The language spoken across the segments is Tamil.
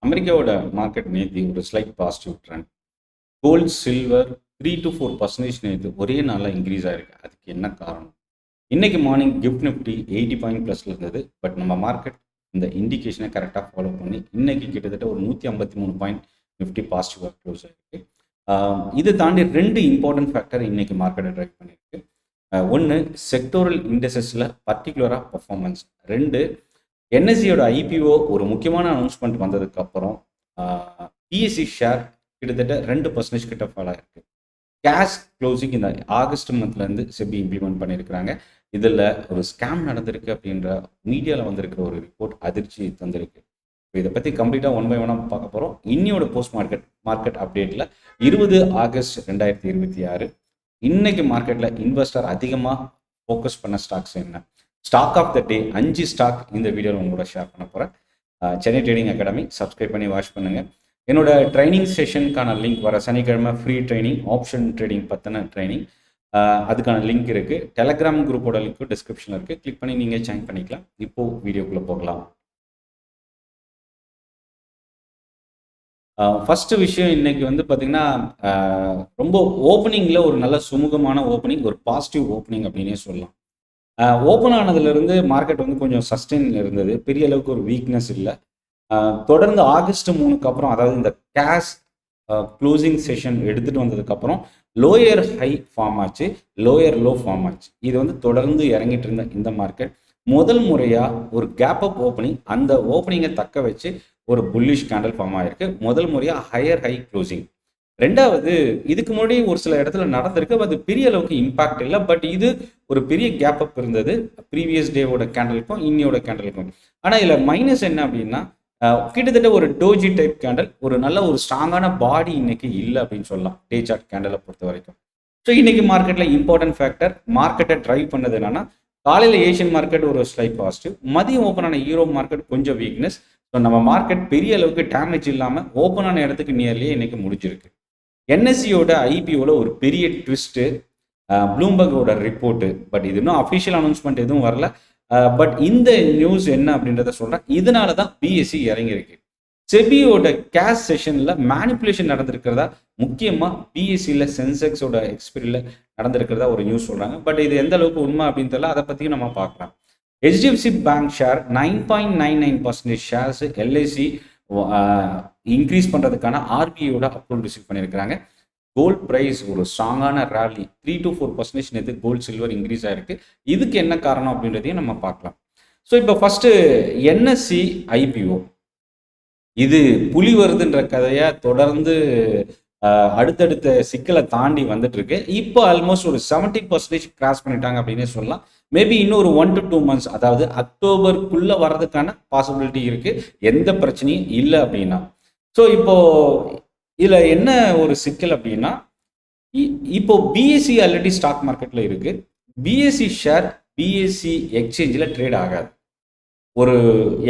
அமெரிக்காவோட மார்க்கெட் நேற்று ஒரு slight positive trend. Gold, silver 3 to 4% நேற்று ஒரே நாளில் இன்க்ரீஸ் ஆயிருக்கு. அதுக்கு என்ன காரணம்? இன்னைக்கு மார்னிங் கிஃப்ட் நிஃப்டி 80 பாயிண்ட் ப்ளஸில் இருந்தது. பட் நம்ம மார்க்கெட் இந்த இண்டிகேஷனை கரெக்டாக ஃபாலோ பண்ணி இன்னைக்கு கிட்டத்தட்ட ஒரு 153 பாயிண்ட் நிஃப்டி பாசிட்டிவாக க்ளோஸ் ஆயிருக்கு. இதை தாண்டி 2 இம்பார்ட்டன்ட் ஃபேக்டர் இன்னைக்கு மார்க்கெட்டை ட்ரைவ் பண்ணியிருக்கு. ஒன்று, செக்டோரல் இண்டஸ்ட்ரீஸில் பர்டிகுலராக பர்ஃபார்மன்ஸ். 2, என்எஸ்சியோட ஐபிஓ ஒரு முக்கியமான அனௌன்ஸ்மெண்ட் வந்ததுக்கப்புறம் பிஎஸ்சி ஷேர் கிட்டத்தட்ட 2% கிட்ட ஃபால் ஆயிருக்கு. கேஷ் க்ளோசிங் இந்த ஆகஸ்ட் மந்த்லேருந்து செபி இம்ப்ளிமெண்ட் பண்ணியிருக்கிறாங்க. இதில் ஒரு ஸ்கேம் நடந்திருக்கு அப்படின்ற மீடியாவில் வந்திருக்கிற ஒரு ரிப்போர்ட் அதிர்ச்சி தந்திருக்கு. இதை பற்றி கம்ப்ளீட்டாக 1 by 1 பார்க்க போகிறோம். இன்னியோட போஸ்ட் மார்க்கெட் அப்டேட்டில் 20 ஆகஸ்ட் 2026 இன்னைக்கு மார்க்கெட்டில் இன்வெஸ்டர் அதிகமாக ஃபோக்கஸ் பண்ண ஸ்டாக்ஸ் என்ன, stock of the day 5 stock இந்த வீடியோவில் உங்களோட ஷேர் பண்ண போகிறேன். சென்னை ட்ரேடிங் அகாடமி சப்ஸ்கிரைப் பண்ணி வாட்ச் பண்ணுங்கள். என்னோட ட்ரைனிங் செஷனுக்கான லிங்க் வர சனிக்கிழமை ஃப்ரீ ட்ரைனிங், ஆப்ஷன் ட்ரேடிங் பற்றின ட்ரைனிங், அதுக்கான லிங்க் இருக்குது. டெலகிராம் குரூப்போட லிங்க்கும் டிஸ்கிரிப்ஷனில் இருக்குது. கிளிக் பண்ணி நீங்கள் ஜாயின் பண்ணிக்கலாம். இப்போது வீடியோக்குள்ளே போகலாம். ஃபஸ்ட்டு விஷயம் இன்னைக்கு வந்து பார்த்திங்கன்னா ரொம்ப ஓப்பனிங்கில் ஒரு நல்ல சுமூகமான ஓப்பனிங், ஒரு பாசிட்டிவ் ஓப்பனிங் அப்படின்னே சொல்லலாம். ஓப்பன் ஆனதுலேருந்து மார்க்கெட் வந்து கொஞ்சம் சஸ்டெயினில் இருந்தது. பெரிய அளவுக்கு ஒரு வீக்னஸ் இல்லை. தொடர்ந்து ஆகஸ்ட் 3க்கு அப்புறம், அதாவது இந்த கேஷ் க்ளோசிங் செஷன் எடுத்துகிட்டு வந்ததுக்கப்புறம் லோயர் ஹை ஃபார்ம் ஆச்சு, லோயர் லோ ஃபார்ம் ஆச்சு. இது வந்து தொடர்ந்து இறங்கிட்டு இருந்த இந்த மார்க்கெட் முதல் முறையாக ஒரு கேப் அப் ஓப்பனிங், அந்த ஓப்பனிங்கை தக்க வச்சு ஒரு புல்லிஷ் கேண்டல் ஃபார்ம் ஆகிருக்கு. முதல் முறையாக ஹையர் ஹை க்ளோசிங். ரெண்டாவது, இதுக்கு முன்னாடி ஒரு சில இடத்துல நடந்திருக்கு, அது பெரிய அளவுக்கு இம்பாக்ட் இல்லை. பட் இது ஒரு பெரிய கேப் அப் இருந்தது ப்ரீவியஸ் டேவோட கேண்டலுக்கும் இன்னியோட கேண்டலுக்கும். ஆனால் இதில் மைனஸ் என்ன அப்படின்னா, கிட்டத்தட்ட ஒரு டோஜி டைப் கேண்டல், ஒரு நல்ல ஒரு ஸ்ட்ராங்கான பாடி இன்னைக்கு இல்லை அப்படின்னு சொல்லலாம் டே சார்ட் கேண்டலை பொறுத்த வரைக்கும். ஸோ இன்னைக்கு மார்க்கெட்டில் இம்பார்ட்டன்ட் ஃபேக்டர் மார்க்கெட்டை ட்ரைவ் பண்ணது என்னன்னா, காலையில் ஏஷியன் மார்க்கெட் ஒரு ஸ்லைட் பாசிட்டிவ், மதியம் ஓப்பன் ஆன யூரோப் மார்க்கெட் கொஞ்சம் வீக்னஸ். ஸோ நம்ம மார்க்கெட் பெரிய அளவுக்கு டேமேஜ் இல்லாமல் ஓப்பன் ஆன இடத்துக்கு நியர்லியே இன்னைக்கு முடிஞ்சிருக்கு. என்எஸ்சியோட ஐபிஓவில் ஒரு பெரிய ட்விஸ்ட்டு, ப்ளூம்பர்கோட ரிப்போர்ட்டு. பட் இது இன்னும் அஃபிஷியல் அனௌன்ஸ்மெண்ட் எதுவும் வரல. பட் இந்த நியூஸ் என்ன அப்படின்றத சொல்கிறேன். இதனால தான் பிஎஸ்சி இறங்கியிருக்கு. செபியோட கேஷ் செஷனில் மேனிப்புலேஷன் நடந்திருக்கிறதா, முக்கியமாக பிஎஸ்சியில் சென்செக்ஸோட எக்ஸ்பீரியில் நடந்திருக்கிறதா ஒரு நியூஸ் சொல்கிறாங்க. பட் இது எந்த அளவுக்கு உண்மை அப்படின்னு தெரியல, அதை பற்றியும் நம்ம பார்க்கலாம். HDFC bank share 9.99% shares LIC increase பண்ணுறதுக்கான ஆர்பிஐயோட அப்ரூவல் ரிசீவ் பண்ணியிருக்கிறாங்க. கோல்ட் ப்ரைஸ் ஒரு ஸ்ட்ராங்கான ரேலி 3 to 4% நேற்று கோல்டு சில்வர் இன்க்ரீஸ் ஆகிருக்கு. இதுக்கு என்ன காரணம் அப்படின்றதையும் நம்ம பார்க்கலாம். ஸோ இப்போ ஃபஸ்ட்டு என்எஸ்சி ஐபிஓ, இது புலி வருதுன்ற கதையை தொடர்ந்து அடுத்தடுத்த சிக்கலை தாண்டி வந்துட்டு இருக்கு. இப்போ ஆல்மோஸ்ட் ஒரு 70% கிராஸ் பண்ணிட்டாங்க அப்படின்னே சொல்லலாம். மேபி இன்னும் ஒரு 1 to 2 months, அதாவது அக்டோபருக்குள்ளே வர்றதுக்கான பாசிபிலிட்டி இருக்குது, எந்த பிரச்சனையும் இல்லை அப்படின்னா. ஸோ இப்போ இதில் என்ன ஒரு சிக்கல் அப்படின்னா, இப்போ பிஎஸ்சி ஆல்ரெடி ஸ்டாக் மார்க்கெட்டில் இருக்குது. பிஎஸ்சி ஷேர் பிஎஸ்சி எக்ஸ்சேஞ்சில் ட்ரேட் ஆகாது. ஒரு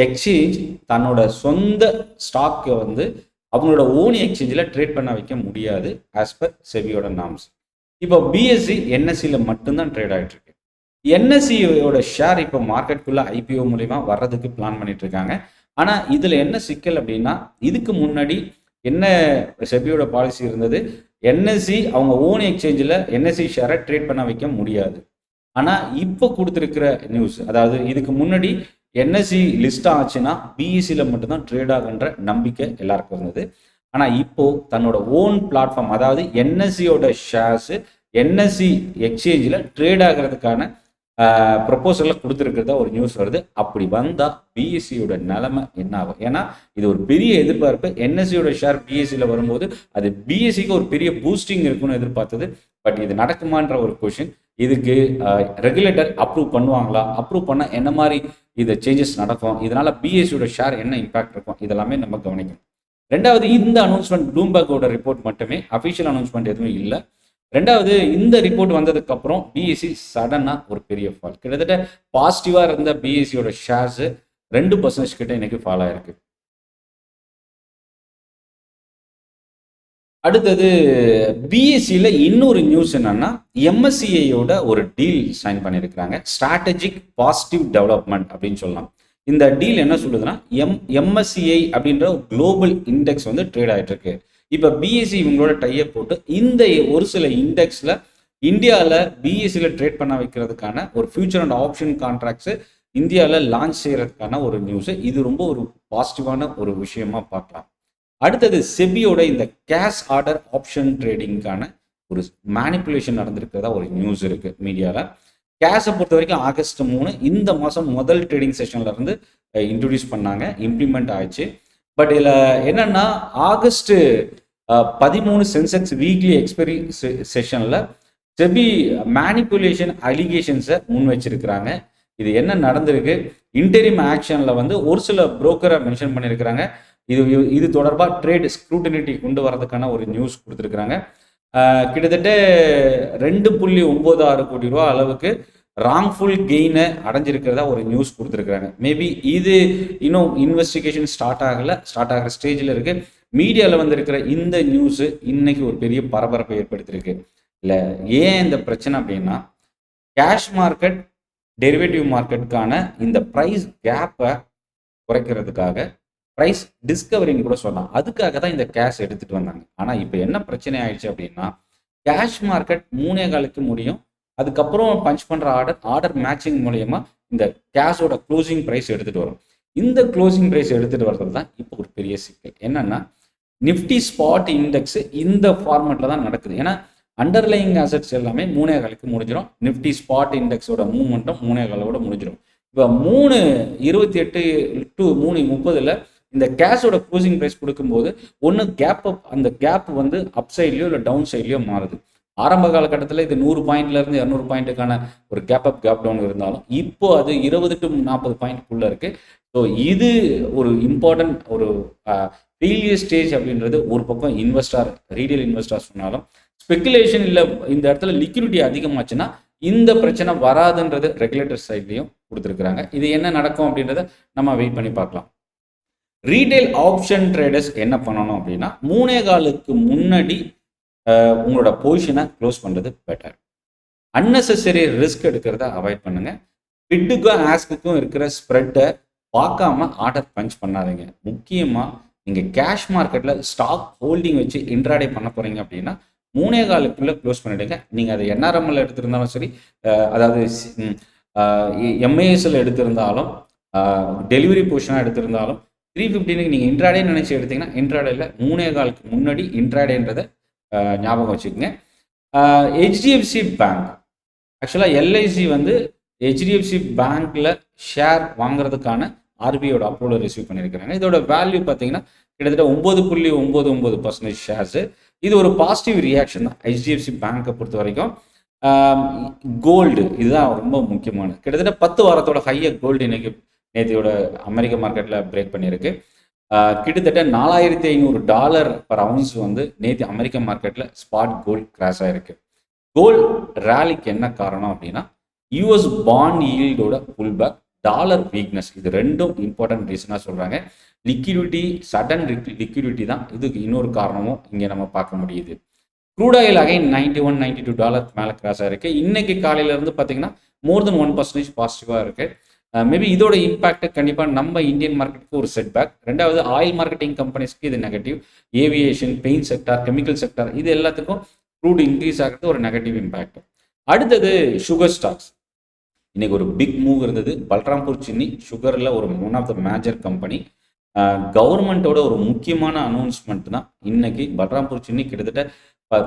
எக்ஸ்சேஞ்ச் தன்னோட சொந்த ஸ்டாக்கை வந்து அவங்களோட ஓன் எக்ஸ்சேஞ்சில் ட்ரேட் பண்ண வைக்க முடியாது ஆஸ் பர் செபியோட நார்ம்ஸ். இப்போ பிஎஸ்சி என்எஸ்சியில் மட்டும்தான் ட்ரேட் ஆகிட்டு இருக்கு. என்எஸ்சியோட ஷேர் இப்போ மார்க்கெட்டுக்குள்ளே ஐபிஓ மூலமா வர்றதுக்கு பிளான் பண்ணிட்டு இருக்காங்க. ஆனால் இதில் என்ன சிக்கல் அப்படின்னா, இதுக்கு முன்னாடி என்ன செபியோட பாலிசி இருந்தது, என்எஸ்சி அவங்க ஓன் எக்ஸ்சேஞ்சில் என்எஸ்சி ஷேரை ட்ரேட் பண்ண வைக்க முடியாது. ஆனால் இப்போ கொடுத்துருக்கிற நியூஸ், அதாவது இதுக்கு முன்னாடி என்எஸ்சி லிஸ்ட் ஆச்சுன்னா பிஇசியில் மட்டும்தான் ட்ரேட் ஆகுன்ற நம்பிக்கை எல்லாருக்கும் இருந்தது. ஆனால் இப்போ தன்னோட ஓன் பிளாட்ஃபார்ம், அதாவது என்எஸ்சியோட ஷேர்ஸ் என்எஸ்சி எக்ஸ்சேஞ்சில் ட்ரேட் ஆகிறதுக்கான ப்ரொப்போசலில் கொடுத்துருக்கிறதா ஒரு நியூஸ் வருது. அப்படி வந்தால் பிஎஸ்சியோட நிலைமை என்ன ஆகும்? ஏன்னா இது ஒரு பெரிய எதிர்பார்ப்பு. என்எஸ்சியோட ஷேர் பிஎஸ்சியில் வரும்போது அது பிஎஸ்சிக்கு ஒரு பெரிய பூஸ்டிங் இருக்குன்னு எதிர்பார்த்தது. பட் இது நடக்குமான்ற ஒரு கொஷின். இதுக்கு ரெகுலேட்டர் அப்ரூவ் பண்ணுவாங்களா? அப்ரூவ் பண்ணால் என்ன மாதிரி இது சேஞ்சஸ் நடக்கும்? இதனால் பிஎஸ்சியோட ஷேர் என்ன இம்பாக்ட் இருக்கும்? இதெல்லாமே நம்ம கவனிக்கணும். ரெண்டாவது, இந்த அனௌன்ஸ்மெண்ட் ப்ளூம்பர்கோட ரிப்போர்ட் மட்டுமே, அஃபிஷியல் அனௌன்ஸ்மெண்ட் எதுவும் இல்லை. ரெண்டாவது, இந்த ரிப்போர்ட் வந்ததுக்கு அப்புறம் பிஎஸ்சி சடனாக ஒரு பெரிய ஃபால், கிட்டத்தட்ட பாசிட்டிவாக இருந்த பிஎஸ்சியோட ஷேர்ஸ் 2% கிட்ட இன்னைக்கு ஃபால் ஆயிருக்கு. அடுத்தது பிஎஸ்சியில் இன்னொரு நியூஸ் என்னன்னா, எம்எஸ்சிஐயோட ஒரு டீல் சைன் பண்ணியிருக்கிறாங்க. ஸ்ட்ராட்டஜிக் பாசிட்டிவ் டெவலப்மெண்ட் அப்படின்னு சொல்லலாம். இந்த டீல் என்ன சொல்லுதுன்னா எம்எஸ்சிஐ அப்படின்ற குளோபல் இண்டெக்ஸ் வந்து ட்ரேட் ஆகிட்டு இருக்கு. இப்போ பிஎஸ்சி இவங்களோட டைப் போட்டு இந்த ஒரு சில இண்டெக்ஸில் இந்தியாவில் பிஎஸ்சியில் ட்ரேட் பண்ண வைக்கிறதுக்கான ஒரு ஃபியூச்சர் அண்ட் ஆப்ஷன் கான்ட்ராக்ட்ஸு இந்தியாவில் லான்ச் செய்கிறதுக்கான ஒரு நியூஸு. இது ரொம்ப ஒரு பாசிட்டிவான ஒரு விஷயமா பார்க்கலாம். அடுத்தது செபியோட இந்த கேஷ் ஆர்டர் ஆப்ஷன் ட்ரேடிங்கான ஒரு மேனிப்புலேஷன் நடந்திருக்கிறதா ஒரு நியூஸ் இருக்குது மீடியாவில். கேஷை பொறுத்த வரைக்கும் ஆகஸ்ட் 3 இந்த மாதம் முதல் ட்ரேடிங் செஷன்ல இருந்து இன்ட்ரடியூஸ் பண்ணாங்க, இம்ப்ளிமெண்ட் ஆயிடுச்சு. பட் இதில் என்னன்னா ஆகஸ்ட் 13 சென்செக்ஸ் வீக்லி எக்ஸ்பைரி செஷனில் செபி மேனிப்புலேஷன் அலிகேஷன்ஸை முன் வச்சிருக்கிறாங்க. இது என்ன நடந்திருக்கு, இன்டரிம் ஆக்ஷனில் வந்து ஒரு சில புரோக்கரை மென்ஷன் பண்ணியிருக்கிறாங்க. இது தொடர்பாக ட்ரேட் ஸ்க்ரூட்டினிட்டி கொண்டு வரதுக்கான ஒரு நியூஸ் கொடுத்துருக்குறாங்க. கிட்டத்தட்ட 2.96 கோடி ரூபா அளவுக்கு ராங்ஃபுல் கெயினை அடைஞ்சிருக்கிறதா ஒரு நியூஸ் கொடுத்துருக்குறாங்க. மேபி இது இன்னும் இன்வெஸ்டிகேஷன் ஸ்டார்ட் ஆகிற ஸ்டேஜில் இருக்கு. மீடியாவில் வந்திருக்கிற இந்த நியூஸு இன்னைக்கு ஒரு பெரிய பரபரப்பை ஏற்படுத்தியிருக்கு. இல்லை ஏன் இந்த பிரச்சனை அப்படின்னா, கேஷ் மார்க்கெட் டெரிவேட்டிவ் மார்க்கெட்டுக்கான இந்த ப்ரைஸ் கேப்பை குறைக்கிறதுக்காக ப்ரைஸ் டிஸ்கவரின்னு கூட சொல்லலாம். அதுக்காக தான் இந்த கேஷ் எடுத்துகிட்டு வந்தாங்க. ஆனால் இப்போ என்ன பிரச்சனை ஆயிடுச்சு அப்படின்னா, கேஷ் மார்க்கெட் 3.25 முடியும், அதுக்கப்புறம் பஞ்ச் பண்ணுற ஆர்டர் மேட்சிங் மூலயமா இந்த கேஷோட க்ளோசிங் ப்ரைஸ் எடுத்துகிட்டு வரும். இந்த க்ளோசிங் ப்ரைஸ் எடுத்துகிட்டு வர்றது தான் இப்போ ஒரு பெரிய சிக்கல். என்னன்னா, நிஃப்டி ஸ்பாட் இண்டெக்ஸ் இந்த ஃபார்மேட்டில் தான் நடக்குது. ஏன்னா அண்டர்லைங் அசட்ஸ் எல்லாமே 3.25 முடிஞ்சிடும். நிஃப்டி ஸ்பாட் இண்டெக்ஸோட மூவ்மெண்ட்டும் 3.25 முடிஞ்சிடும். இப்போ 3.28 to 3.30 இந்த கேஷோட க்ளோசிங் ப்ரைஸ் கொடுக்கும்போது ஒன்று அந்த கேப் வந்து அப் சைட்லையோ இல்லை டவுன் சைட்லையோ மாறுது. ஆரம்ப காலகட்டத்தில் இது 100 பாயிண்ட்லேருந்து 200 பாயிண்ட்டுக்கான ஒரு கேப் அப் கேப் டவுன் இருந்தாலும் இப்போ அது 20 to 40 பாயிண்ட்குள்ளே இருக்குது. ஸோ இது ஒரு இம்பார்ட்டன்ட் ஒரு ஃபெயிலியர் ஸ்டேஜ் அப்படின்றது ஒரு பக்கம் ரீட்டைல் இன்வெஸ்டார் சொன்னாலும், ஸ்பெகுலேஷன் இல்லை இந்த இடத்துல லிக்விடிட்டி அதிகமாச்சுன்னா இந்த பிரச்சனை வராதுன்றது ரெகுலேட்டர் சைட்லையும் கொடுத்துருக்குறாங்க. இது என்ன நடக்கும் அப்படின்றத நம்ம வெயிட் பண்ணி பார்க்கலாம். ரீட்டைல் ஆப்ஷன் ட்ரேடர்ஸ் என்ன பண்ணணும் அப்படின்னா, 3.25க்கு முன்னாடி உங்களோட பொசிஷனை க்ளோஸ் பண்ணுறது பெட்டர். அன்னெசரி ரிஸ்க் எடுக்கிறத அவாய்ட் பண்ணுங்க. பிட்டுக்கும் ஆஸ்க்குக்கும் இருக்கிற ஸ்ப்ரெட்டை பார்க்காம ஆர்டர் பஞ்ச் பண்ணாதீங்க. முக்கியமாக நீங்கள் கேஷ் மார்க்கெட்டில் ஸ்டாக் ஹோல்டிங் வச்சு இன்ட்ராடே பண்ண போகிறீங்க அப்படின்னா 3.25க்குள்ளே க்ளோஸ் பண்ணிவிடுங்க. நீங்கள் அதை என்ஆர்எம்எல் எடுத்திருந்தாலும் சரி, அதாவது எம்ஏஎஸ்எல் எடுத்திருந்தாலும், டெலிவரி பொசிஷனாக எடுத்திருந்தாலும் 350க்கு நீங்கள் இன்ட்ராடே நினச்சி எடுத்தீங்கன்னா இன்ட்ராடேயில் 3.25க்கு முன்னாடி இன்ட்ராடேன்றதை ஞாபகம் வச்சுக்கோங்க. ஹெச்டிஎஃப்சி பேங்க், ஆக்சுவலாக எல்ஐசி வந்து ஹெச்டிஎஃப்சி பேங்க்கில் ஷேர் வாங்குறதுக்கான ஆர்பிஐயோட அப்ரூவலை ரிசீவ் பண்ணியிருக்கிறாங்க. இதோட வேல்யூ பார்த்தீங்கன்னா கிட்டத்தட்ட 9.99% ஷேர்ஸு. இது ஒரு பாசிட்டிவ் ரியாக்ஷன் தான் ஹெச்டிஎஃப்சி பேங்க்கை பொறுத்த வரைக்கும். கோல்டு இதுதான் ரொம்ப முக்கியமான, கிட்டத்தட்ட 10 வாரத்தோட ஹையை கோல்டு இன்னைக்கு நேற்றையோட அமெரிக்க மார்க்கெட்டில் பிரேக் பண்ணியிருக்கு. கிட்டத்தட்ட $4,500 பர் அவுன்ஸ் வந்து நேற்று அமெரிக்க மார்க்கெட்டில் ஸ்பாட் கோல்டு கிராஷ் ஆகிருக்கு. கோல்டு ரேலிக்கு என்ன காரணம் அப்படின்னா, யூஎஸ் பாண்ட் ஈல்டோட புல் பேக், டாலர் வீக்னஸ், இது ரெண்டும் இம்பார்ட்டன்ட் ரீசனாக சொல்கிறாங்க. லிக்விடிட்டி, சடன் லிக்விடிட்டி தான் இதுக்கு இன்னொரு காரணமும் இங்கே நம்ம பார்க்க முடியுது. க்ரூட் ஆயில் அகைன் $91-92 மேலே கிராஸ் ஆகிருக்கு. இன்னைக்கு காலையிலேருந்து பார்த்தீங்கன்னா மோர் தென் 1% பாசிட்டிவாக இருக்குது. மேபி இதோட இம்பாக்ட் கண்டிப்பாக நம்ம இந்தியன் மார்க்கெட்டுக்கு ஒரு செட்பேக். ரெண்டாவது ஆயில் மார்க்கெட்டிங் கம்பெனிஸ்க்கு இது negative. Aviation, paint sector, chemical sector, இது எல்லாத்துக்கும் க்ரூட் இன்க்ரீஸ் ஆகிறது ஒரு நெகட்டிவ் இம்பாக்ட். அடுத்தது சுகர் ஸ்டாக்ஸ். இன்னைக்கு ஒரு பிக் மூவ் இருந்தது. பல்ராம்பூர் சின்னி சுகரில் ஒரு one of the major company. கவர்மெண்ட்டோட ஒரு முக்கியமான அனௌன்ஸ்மெண்ட் தான் இன்னைக்கு. பல்ராம்பூர் சின்னி கிட்டத்தட்ட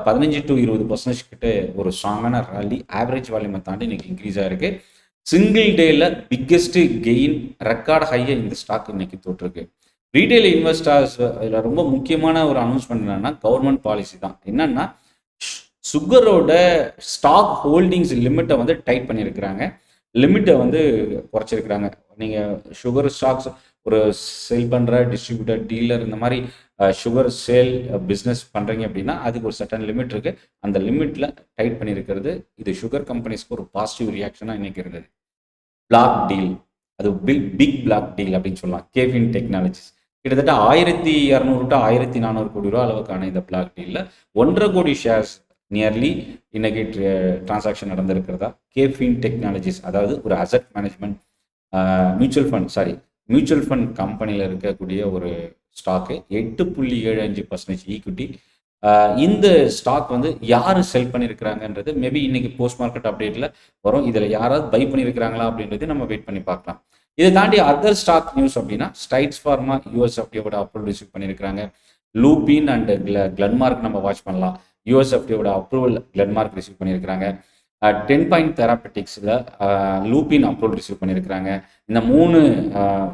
15 to 20% கிட்ட ஒரு ஸ்ட்ராங்கான ரேலி, ஆவரேஜ் வால்யூமை தாண்டி இன்னைக்கு இன்க்ரீஸ் ஆகிருக்கு. சிங்கிள் டேல பிக்கெஸ்ட் கெயின், ரெக்கார்ட் ஹையை இந்த ஸ்டாக் இன்னைக்கு தொட்டிருக்கு. ரீட்டைல் இன்வெஸ்டர்ஸ் இதில் ரொம்ப முக்கியமான ஒரு அனௌன்ஸ்மெண்ட் என்னன்னா, கவர்மெண்ட் பாலிசி தான். என்னன்னா, சுகரோட ஸ்டாக் ஹோல்டிங்ஸ் லிமிட்டை வந்து டைட் பண்ணியிருக்கிறாங்க, லிமிட்டை வந்து குறைச்சிருக்கிறாங்க. நீங்கள் சுகர் ஸ்டாக்ஸ் ஒரு செல் பண்ணுற டிஸ்ட்ரிபியூட்டர், டீலர், இந்த மாதிரி சுகர் சேல் பிஸ்னஸ் பண்ணுறீங்க அப்படின்னா அதுக்கு ஒரு சர்டன் லிமிட் இருக்குது. அந்த லிமிட்டில் டைட் பண்ணியிருக்கிறது இது சுகர் கம்பெனிஸ்க்கு ஒரு பாசிட்டிவ் ரியாக்ஷனாக இன்னைக்கு இருந்தது. பிளாக் டீல், அது பிக் பிளாக் டீல் அப்படின்னு சொல்லலாம். கேஃபின் டெக்னாலஜிஸ் கிட்டத்தட்ட 1200 to 1400 கோடி ரூபா அளவுக்கான இந்த பிளாக் டீலில் 1.5 கோடி ஷேர்ஸ் நியர்லி இன்னைக்கு டிரான்சாக்ஷன் நடந்திருக்கிறதா கேஃபின் டெக்னாலஜிஸ், அதாவது ஒரு asset management mutual fund, mutual fund கம்பெனியில் இருக்கக்கூடிய ஒரு ஸ்டாக்கு 8.75% ஈக்விட்டி. இந்த ஸ்டாக் வந்து யார் செல் பண்ணியிருக்கிறாங்கன்றது மேபி இன்னைக்கு போஸ்ட் மார்க்கெட் அப்டேட்டில் வரும். இதில் யாராவது பை பண்ணியிருக்கிறாங்களா அப்படின்றது நம்ம வெயிட் பண்ணி பார்க்கலாம். இதை தாண்டி அதர் ஸ்டாக் நியூஸ் அப்படின்னா ஸ்ட்ரைட்ஸ் ஃபார்மா யூஎஸ்எஃப்டியோட அப்ரூவல் ரிசீவ் பண்ணியிருக்கிறாங்க. லூபின் அண்ட் கிளன்மார்க் நம்ம வாட்ச் பண்ணலாம். யூஎஸ்எஃப்டியோட அப்ரூவல் கிளன்மார்க் ரிசீவ் பண்ணியிருக்கிறாங்க. 10 பாயிண்ட் தெராபெட்டிக்ஸில் லூபின் அப்ரூவல் ரிசீவ் பண்ணியிருக்கிறாங்க. இந்த 3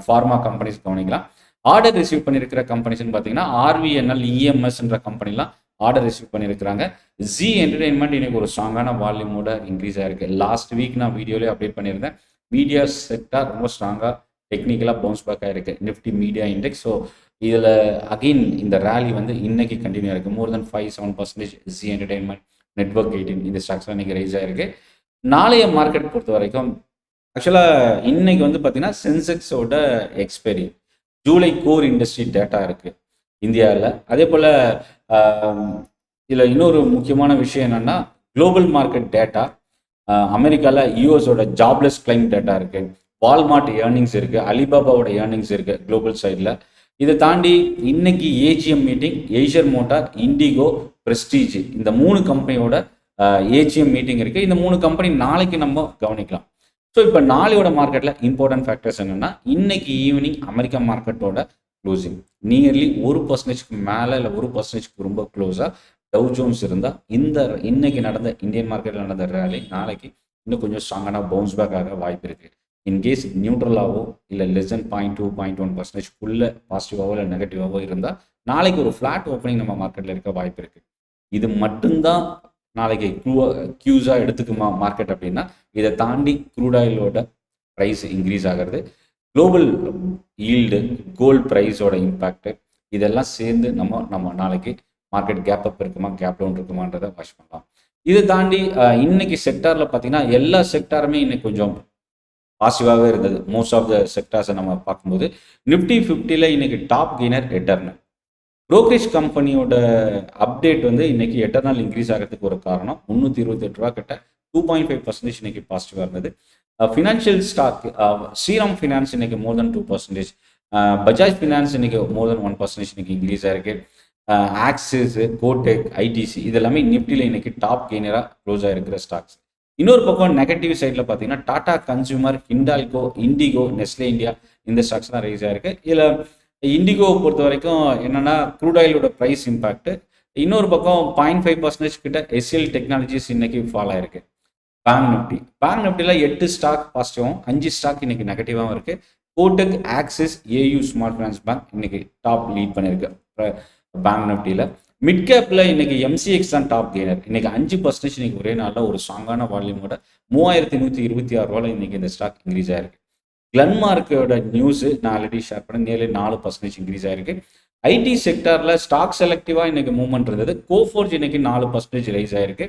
ஃபார்மா கம்பெனிஸ் கவனிக்கலாம். ஆர்டர் ரிசீவ் பண்ணியிருக்கிற கம்பெனிஸ்ன்னு பார்த்தீங்கன்னா ஆர்விஎன்எல், இஎம்எஸ்ன்ற கம்பெனிலாம் ஆர்டர் ரிசீவ் பண்ணியிருக்கிறாங்க. ஜி என்டர்டைன்மெண்ட் இன்னைக்கு ஒரு ஸ்ட்ராங்கான வால்யூமோட இன்க்ரீஸ் ஆயிருக்கு. லாஸ்ட் வீக் நான் வீடியோலேயே அப்டேட் பண்ணியிருந்தேன். மீடியா செக்டார் ரொம்ப ஸ்ட்ராங்காக டெக்னிக்கலாக பவுன்ஸ் பேக் ஆயிருக்கு நிஃப்டி மீடியா இண்டெக்ஸ். ஸோ இதில் அகெயின் இந்த ரேலி வந்து இன்னைக்கு கண்டினியூ ஆயிருக்கு. மோர் தென் 5-7% ஜி என்டர்டைன்மெண்ட், நெட்வொர்க் 18 இந்த ஸ்டாக்ஸ்லாம் இன்னைக்கு ரைஸ் ஆயிருக்கு. நாளைய மார்க்கெட் பொறுத்த வரைக்கும் ஆக்சுவலாக இன்னைக்கு வந்து பார்த்தீங்கன்னா சென்செக்ஸோட expiry July core industry data இருக்குது இந்தியாவில். அதே போல் இதில் இன்னொரு முக்கியமான விஷயம் என்னென்னா குளோபல் மார்க்கெட் டேட்டா அமெரிக்காவில் யூஎஸோட ஜாப்லெஸ் கிளைம் டேட்டா இருக்குது. வால்மார்ட் ஏர்னிங்ஸ் இருக்குது, அலிபாபாவோட ஏர்னிங்ஸ் இருக்குது குளோபல் சைடில். இதை தாண்டி இன்னைக்கு AGM meeting Eicher motor, indigo, prestige இந்த 3 கம்பெனியோட ஏஜிஎம் மீட்டிங் இருக்குது. இந்த 3 கம்பெனி நாளைக்கு நம்ம கவனிக்கலாம். ஸோ இப்போ நாளையோட மார்க்கெட்டில் இம்பார்ட்டன்ட் ஃபேக்டர்ஸ் என்னென்னா இன்னைக்கு ஈவினிங் அமெரிக்கா மார்க்கெட்டோட க்ளோசிங் நியர்லி 1%க்கு மேலே இல்லை 1%க்கு ரொம்ப க்ளோஸாக டவ் ஜோன்ஸ் இருந்தால் இன்னைக்கு நடந்த இந்தியன் மார்க்கெட்டில் நடந்த ரேலி நாளைக்கு இன்னும் கொஞ்சம் ஸ்ட்ராங்கான பவுன்ஸ் பேக் ஆக வாய்ப்பு இருக்குது. இன்கேஸ் நியூட்ரலாகவோ இல்லை லெஸ் தென் 0.2-0.1%க்குள்ளே பாசிட்டிவாகவோ இல்லை நெகட்டிவாகவோ இருந்தால் நாளைக்கு ஒரு ஃப்ளாட் ஓப்பனிங் நம்ம மார்க்கெட்டில் இருக்க வாய்ப்பு இருக்குது. இது மட்டும்தான் நாளைக்கு க்யூஸாக எடுத்துக்குமா மார்க்கெட் அப்படின்னா இதை தாண்டி க்ரூட் ஆயிலோட ப்ரைஸ் இன்க்ரீஸ் ஆகிறது, குளோபல் ஈல்டு, கோல்டு ப்ரைஸோட இம்பேக்ட் இதெல்லாம் சேர்ந்து நம்ம நாளைக்கு மார்க்கெட் கேப் அப் இருக்குமா கேப் டவுன் இருக்குமான்றதை வாட்ச் பண்ணலாம். இதை தாண்டி இன்னைக்கு செக்டாரில் பார்த்தீங்கன்னா எல்லா செக்டாருமே இன்னைக்கு கொஞ்சம் பாசிட்டிவாகவே இருந்தது. மோஸ்ட் ஆஃப் த செக்டார்ஸை நம்ம பார்க்கும்போது நிஃப்டி 50ல் இன்னைக்கு டாப் கெய்னர் எட்டர்னல். ப்ரோக்கரேஜ் கம்பெனியோட அப்டேட் வந்து இன்னைக்கு எட்டர்னல் இன்க்ரீஸ் ஆகிறதுக்கு ஒரு காரணம் 328 ரூபா கிட்ட 2.5% இன்னைக்கு பாசிட்டிவாக இருந்தது. ஃபினான்ஷியல் ஸ்டாக் ஸ்ரீராம் ஃபினான்ஸ் இன்னைக்கு மோர் தென் 2%, பஜாஜ் ஃபினான்ஸ் இன்னைக்கு மோர் தென் 1% இன்னைக்கு இன்க்ரீஸ் ஆயிருக்கு. ஆக்சிஸ், கோடெக், ஐடிசி இதெல்லாமே நிஃப்டியில் இன்னைக்கு டாப் கெய்னராக க்ளோஸ் ஆகிருக்கிற ஸ்டாக்ஸ். இன்னொரு பக்கம் நெகட்டிவ் சைடில் பார்த்தீங்கன்னா Tata consumer, Hindalco, indigo, Nestle India இந்த ஸ்டாக்ஸ்லாம் ரைஸ் ஆயிருக்கு. இதில் இண்டிகோ பொறுத்த வரைக்கும் என்னன்னா க்ரூட் ஆயிலோட ப்ரைஸ் இம்பாக்ட். இன்னொரு பக்கம் 0.5% கிட்ட எஸ்எல் டெக்னாலஜிஸ் இன்னைக்கு ஃபால் ஆயிருக்கு. பேங்க் நிஃப்டியில் 8 ஸ்டாக் பாசிட்டிவாகவும் 5 ஸ்டாக் இன்னைக்கு நெகட்டிவாகவும் இருக்கு. Kotak, Axis, AU small finance bank இன்னைக்கு டாப் லீட் பண்ணியிருக்கு பேங்க் நிஃப்டியில். மிட் கேப்ல இன்னைக்கு எம்சிஎக்ஸ் தான் டாப் கெய்னர். இன்னைக்கு 5% இன்னைக்கு ஒரே நாளில் ஒரு ஸ்ட்ராங்கான வால்யூமோட 3126 ரூபாயில் இன்னைக்கு இந்த ஸ்டாக் இன்க்ரீஸ் ஆயிருக்கு. கிளன்மார்க்கோட நியூஸ் நான் ஆல்ரெடி ஷேர் பண்ண நியர்லி 4% இன்க்ரீஸ் ஆயிருக்கு. ஐடி செக்டாரில் ஸ்டாக் செலக்டிவாக இன்னைக்கு மூவ்மெண்ட் இருந்தது. கோஃபோர்ஜ் இன்னைக்கு 4% ரைஸ் ஆயிருக்கு.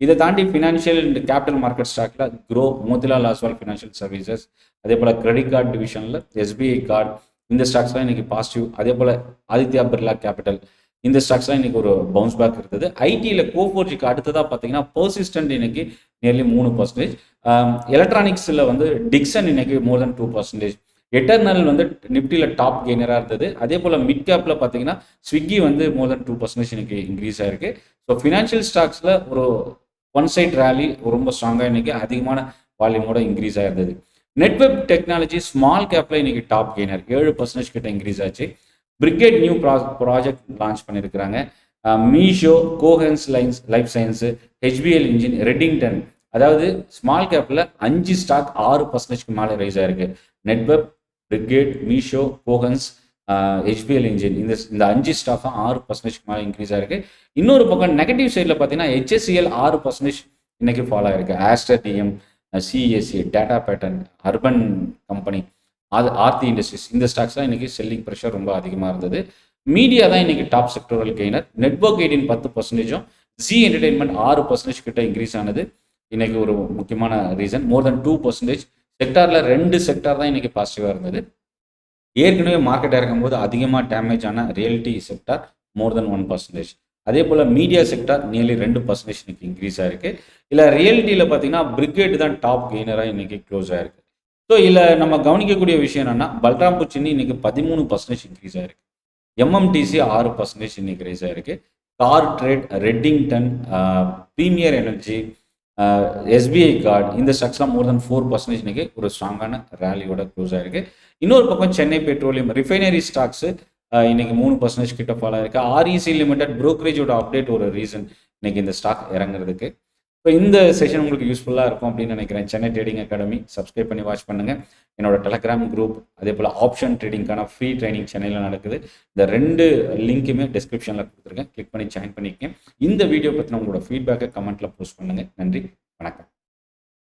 இதை தாண்டி ஃபினான்ஷியல் அண்ட் கேபிட்டல் மார்க்கெட் ஸ்டாக்ல Groww, Motilal Oswal financial services, அதே போல் கிரெடிட் கார்டு டிவிஷனில் எஸ்பிஐ கார்டு இந்த ஸ்டாக்ஸ்லாம் இன்னைக்கு பாசிட்டிவ். அதே போல் ஆதித்யா பிர்லா கேபிட்டல் இந்த ஸ்டாக்ஸ்லாம் இன்னைக்கு ஒரு பவுன்ஸ் பேக் இருந்தது. ஐடியில் கோஃபோர்ஜுக்கு அடுத்ததாக பார்த்தீங்கன்னா பர்சிஸ்டன்ட் இன்னைக்கு நியர்லி 3%. எலக்ட்ரானிக்ஸில் வந்து டிக்சன் இன்னைக்கு மோர் தென் 2%. எட்டர்னல் வந்து நிஃப்டியில் டாப் கெய்னராக இருந்தது. அதே போல் மிட் கேப்பில் பார்த்தீங்கன்னா ஸ்விக்கி வந்து மோர் தென் 2% இன்னைக்கு இன்க்ரீஸ் ஆயிருக்கு. ஸோ ஃபினான்ஷியல் ஸ்டாக்ஸில் ஒரு ஒன் சைட் ரேலி ரொம்ப ஸ்ட்ராங்காக இன்னைக்கு அதிகமான வால்யூமோட இன்க்ரீஸ் ஆயிருந்தது. நெட்வொர்க் டெக்னாலஜி ஸ்மால் கேப்பில் இன்னைக்கு டாப் கெய்னர் 7% கிட்ட இன்க்ரீஸ் ஆச்சு. பிரிகேட் நியூ ப்ராஜெக்ட் லான்ச் பண்ணியிருக்கிறாங்க. Meesho, Cohance life science, HBL engine, Redington, அதாவது ஸ்மால் கேப்பில் 5 ஸ்டாக் 6%க்கு மேலே ரைஸ் ஆயிருக்கு. Network, Brigade, Meesho, Cohance, HBL engine இந்த 5 ஸ்டாக்கும் 6%க்கு மேலே இன்க்ரீஸ் ஆயிருக்கு. இன்னொரு பக்கம் நெகட்டிவ் சைடில் பார்த்தீங்கன்னா ஹெச்எஸ்சிஎல் 6% இன்னைக்கு ஃபாலோ ஆயிருக்கு. Aster DM, CSC, data pattern, urban company, Aarti industries இந்த ஸ்டாக்ஸ்லாம் இன்னைக்கு செல்லிங் ப்ரெஷர் ரொம்ப அதிகமாக இருந்தது. மீடியா தான் இன்னைக்கு top sectoral gainer. Network 18 10%, G entertainment 6% கிட்ட இன்க்ரீஸ் ஆனது இன்னைக்கு ஒரு முக்கியமான ரீசன். மோர் தென் 2% செக்டாரில் 2 செக்டார் தான் இன்னைக்கு பாசிட்டிவாக இருந்தது. ஏற்கனவே மார்க்கெட் இறக்கும்போது அதிகமாக டேமேஜ் ஆன ரியல்டி செக்டார் மோர் தென் 1%. அதே போல் மீடியா செக்டார் நியர்லி 2% இன்னைக்கு இன்க்ரீஸ் ஆயிருக்கு. இல்லை ரியல்டியில் பார்த்தீங்கன்னா பிரிகேட் தான் டாப் கெய்னராக இன்னைக்கு க்ளோஸ் ஆயிருக்கு. ஸோ இதில் நம்ம கவனிக்கக்கூடிய விஷயம் என்னென்னா பல்ராம்பூர் சின்னி இன்னைக்கு 13% இன்க்ரீஸ் ஆயிருக்கு. எம்எம்டிசி 6% இன்னைக்கு ரைஸ் ஆயிருக்கு. Car trade, Redington, premier energy, SBI card, இந்த ஸ்டாக்ஸ்லாம் மோர் தென் 4% இன்னைக்கு ஒரு ஸ்ட்ராங்கான ரேலியோட க்ளோஸ் ஆயிருக்கு. இன்னொரு பக்கம் சென்னை பெட்ரோலியம் ரிஃபைனரி ஸ்டாக்ஸ் இன்னைக்கு 3% கிட்ட ஃபால் ஆயிருக்கு. ஆர்இசி லிமிடெட் புரோக்கரேஜோட அப்டேட் ஒரு ரீசன் இன்னைக்கு இந்த ஸ்டாக் இறங்குறதுக்கு. இப்போ இந்த செஷன் உங்களுக்கு யூஸ்ஃபுல்லாக இருக்கும் அப்படின்னு நினைக்கிறேன். சென்னை ட்ரேடிங் அகாடமி சப்ஸ்கிரைப் பண்ணி வாட்ச் பண்ணுங்கள். என்னோட டெலகிராம் குரூப், அதே போல் ஆப்ஷன் ட்ரேடிங்கான ஃப்ரீ ட்ரைனிங் சென்னையில் நடக்குது. இந்த 2 லிங்க்குமே டிஸ்கிரிப்ஷனில் கொடுத்துருக்கேன். கிளிக் பண்ணி ஜாயின் பண்ணிக்கங்க. இந்த வீடியோ பற்றின உங்களோட ஃபீட்பேக்கை கமெண்ட்டில் போஸ்ட் பண்ணுங்கள். நன்றி, வணக்கம்.